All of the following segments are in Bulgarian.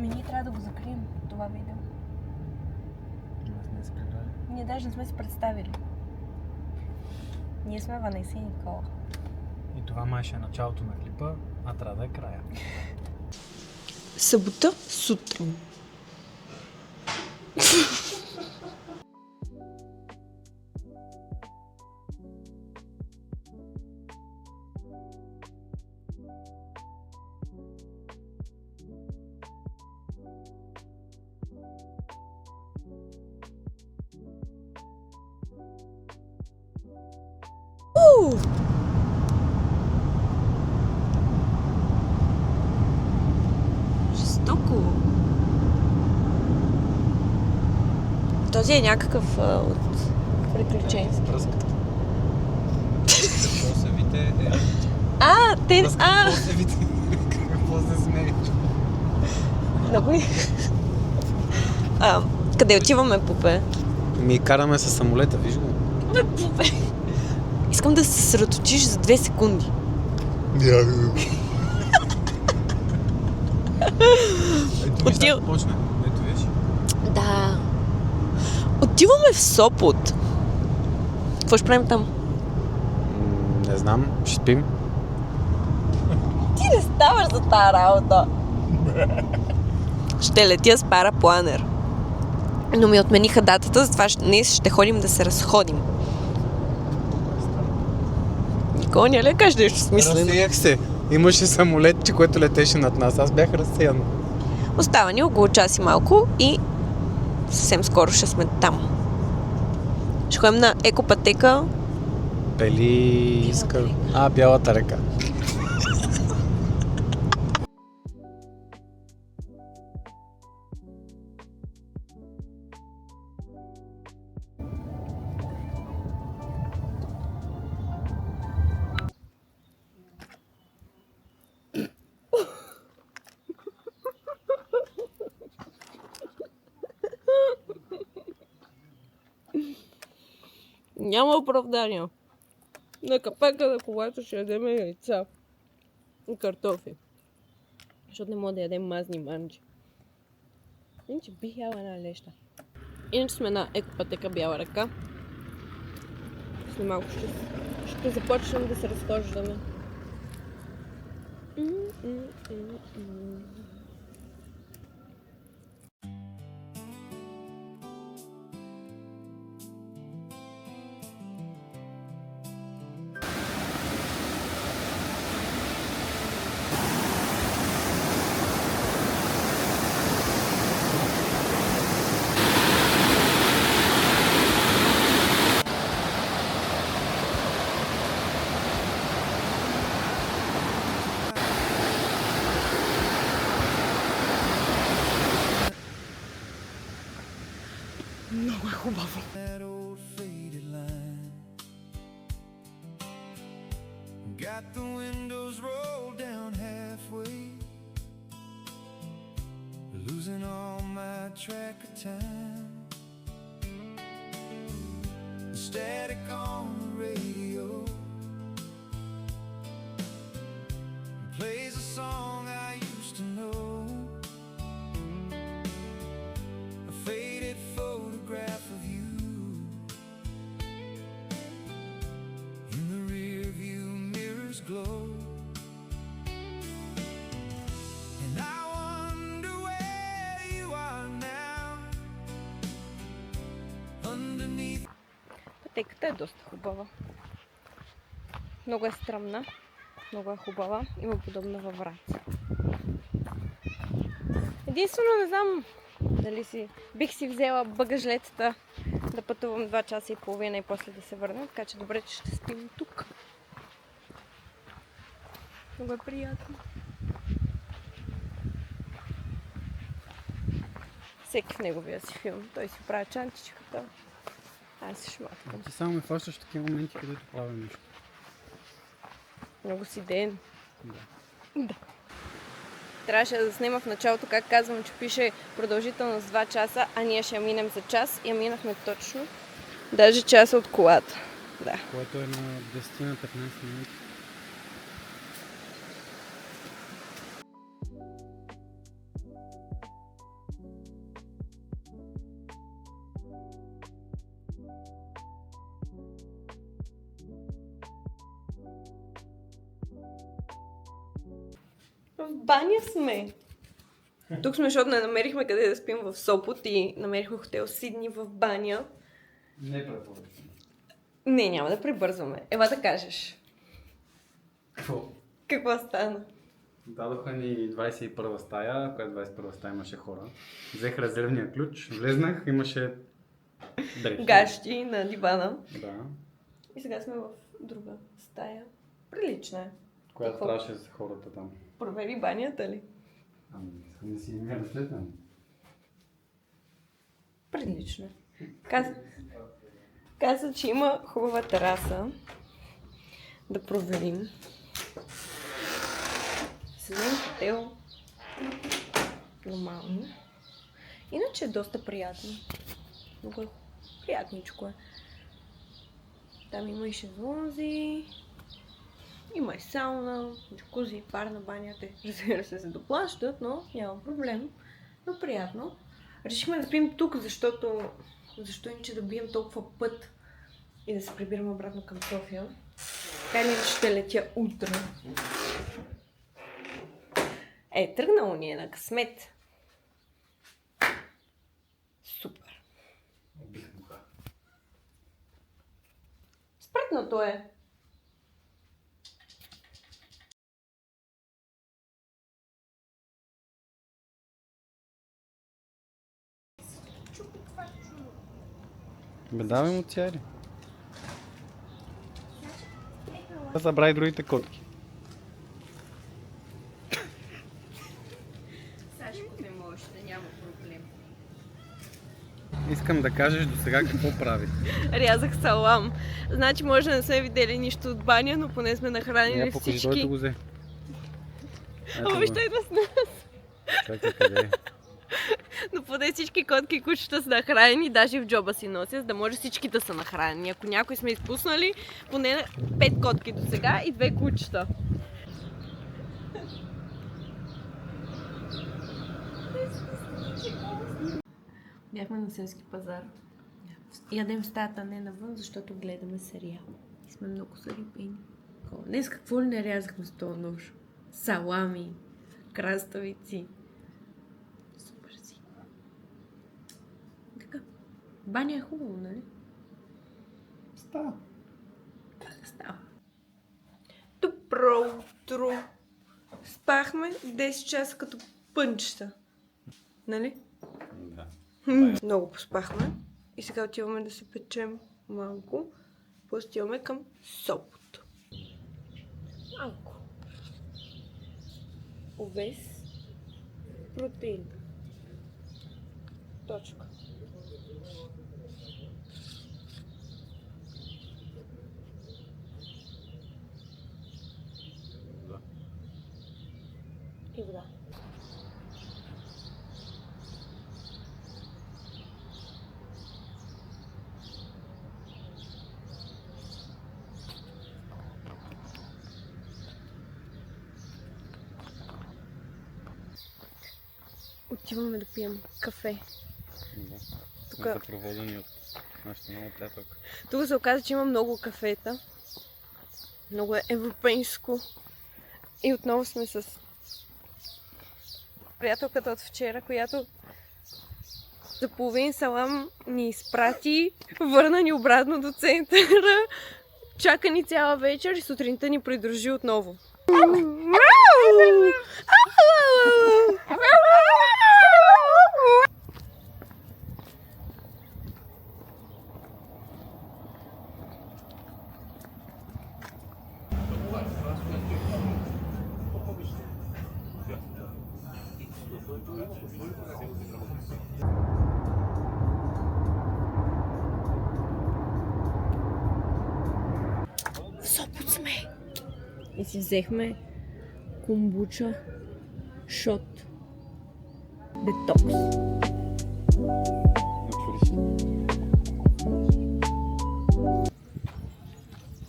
Ние трябва да го закрием, това видео. Не сме се прибрали. Ние даже не сме се представили. Ние сме Ванеса и Никола. И това май ще е началото на клипа, а трябва да е края. Събота сутрин. Жестоко. Този е някакъв от приключенски. Връзка. Посевите е... Посевите. Какво се смееш? Много е. Къде отиваме, Пупе? Ми караме със самолета, виж го. Бе, Пупе! Искам да се съсредоточиш за 2 секунди. Ето почне. Ето виж. Да. Отиваме в Сопот. Какво ще правим там? Не знам, ще спим. Ти не ставаш за тази работа. Ще летя с парапланер. Но ми отмениха датата, затова днес ще ходим да се разходим. Никога няма ли кажеш нещо смислено? Разсеях се. Имаше самолетче, което летеше над нас. Аз бях разсеян. Остава ни около час и малко и съвсем скоро ще сме там. Ще ходим на екопътека. Белийска... Бялата река. Няма оправдания. На капака на колата ще ядем яйца и картофи. Защото не мога да ядем мазни манджи. Иначе бих яла една леща. Иначе сме на екопътека Бяла река. След малко ще започнем да се разхождаме. Много е хубаво. Got the windows rolled down halfway, losing all my track of time. Static on the radio plays a song I used to know, a faded photograph of you in the rear view mirror's glow. And I wonder where you are now, underneath. Пътеката е доста хубава. Много е стръмна, много е хубава. Има подобна във Враца. Единствено не знам дали бих си взела багажлетата да пътувам 2 часа и половина и после да се върна, така че добре, че ще спим тук. Много е приятно. Всеки в неговия си филм. Той си прави чантичката. Аз си шматкам. Ти само ме фащаш такива моменти, където правя нещо. Много си ден. Да. Трябваше да снима в началото, как казвам, че пише продължителност 2 часа, а ние ще я минем за час. И я минахме точно. Даже часа от колата. Да. Което е на 10-15 минути. В баня сме. Тук сме, защото не намерихме къде да спим в Сопот и намерихме хотел Сидни в баня. Не препоръчвам. Не, няма да прибързваме. Ева да кажеш. Какво? Какво стана? Дадоха ни 21 стая, която 21 стая имаше хора. Взех резервния ключ, влезнах, имаше дрехи. Гащи на дивана. Да. И сега сме в друга стая. Прилична е. Която Какво? трябваше с хората там. Провери банята ли? Ами, не си ми разследвам. Прилично. Каза, че има хубава тераса. Да проверим. Седем хотел. Нормално. Иначе е доста приятно. Много е приятничко е. Там има и шезлонзи. Има и сауна, джакузи, парна банята. Разбира се, се доплащат, но няма проблем. Но приятно. Решихме да спим тук, защото защо иначе да бием толкова път и да се прибираме обратно към София. Така или иначе ще летя утре. Тръгнало ни е на късмет. Супер. Спретнато е. Бе, давай му цяли. Забрави другите котки. Сашко не може, да няма проблем. Искам да кажеш до сега какво прави. Рязах салам. Значи може да не сме видели нищо от баня, но поне сме нахранили Я покажи, който всички. го взе. Ама виж, той идва с нас. Чакай, къде е? Но поне всички котки и кучета са нахранени, даже и в джоба си нося, за да може всички да са нахранени. Ако някой сме изпуснали, поне 5 котки до сега и 2 кучета. Бяхме на селски пазар. Ядем в стаята, не навън, защото гледаме сериал. И сме много зарибени. Днес какво ли не рязахме с този нож? Салами, краставици. Супер си. Така. Баня е хубаво, нали? Става. Как става? Добро утро! Спахме 10 часа като пънчета. Нали? Да. Много поспахме. И сега отиваме да се печем малко. После отиваме към Сопот. Малко. Овес. Протеин. Точка. И вода. Отиваме да пием кафе. Да. Тук- Са проводени от нашата нова приятелка. Тук се оказа, че има много кафета. Много е европейско. И отново сме с приятелката от вчера, която за половин салам ни изпрати, върна ни обратно до центъра, чака ни цяла вечер и сутринта ни придружи отново. В Сопот сме! И си взехме комбуча шот. Детокс.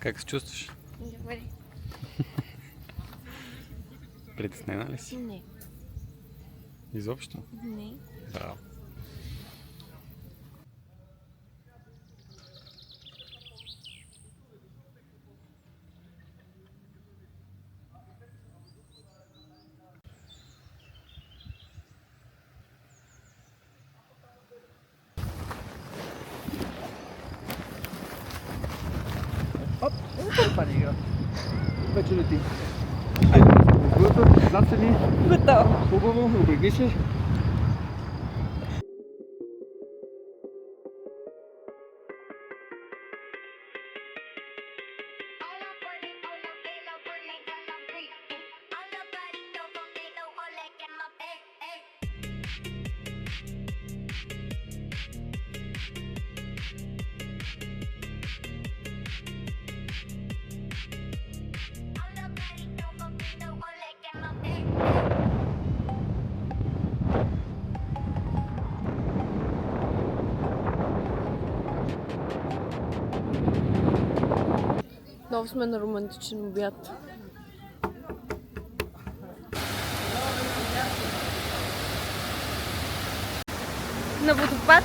Как се чувстваш? Добре. Притеснена ли си? Не. Изобщо? Не. Да. стане игра. Вече лети. Айде, сгурата, зад седи, Готово. хубаво, обрегни се. Много сме на романтичен обяд. На водопад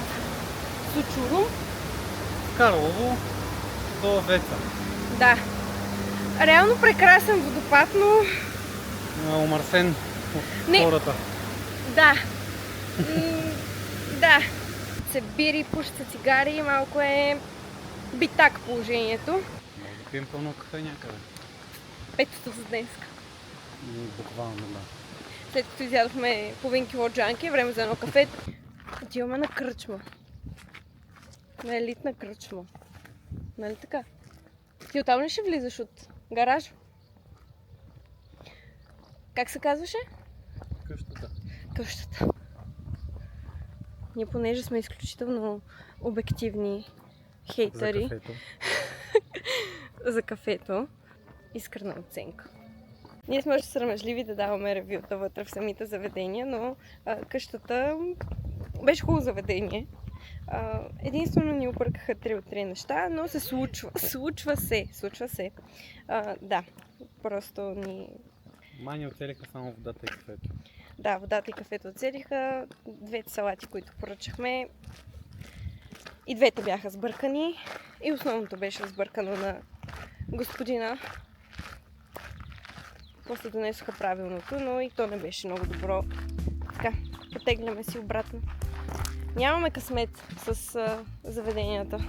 Сучурум. Карлово до Веца. Да. Реално прекрасен водопад, но Омърсен от Не. хората. да. Да. Се бири, пушат се цигари, малко е битак положението. Може да пием пълно кафе някъде. Петото за днеска. Буквално, да. След като изядохме половин кило джанки, време за едно кафе. Отиваме на кръчма. На елитна кръчма. Нали така? Ти оттам ли ще влизаш от гараж? Как се казваше? Къщата. Къщата. Ние понеже сме изключително обективни За хейтъри кафето. за кафето, искрена оценка. Ние сме още срамежливи да даваме ревюта вътре в самите заведения, но къщата беше хубаво заведение. Единствено ни объркаха 3 от 3 неща, но се случва. Случва се. Да, просто ни... Мани оцелиха само водата и кафето. Да, водата и кафето оцелиха. 2 салати, които поръчахме. И двете бяха сбъркани. И основното беше сбъркано на господина. После донесоха правилното, но и то не беше много добро. Така, потегляме си обратно. Нямаме късмет с заведенията.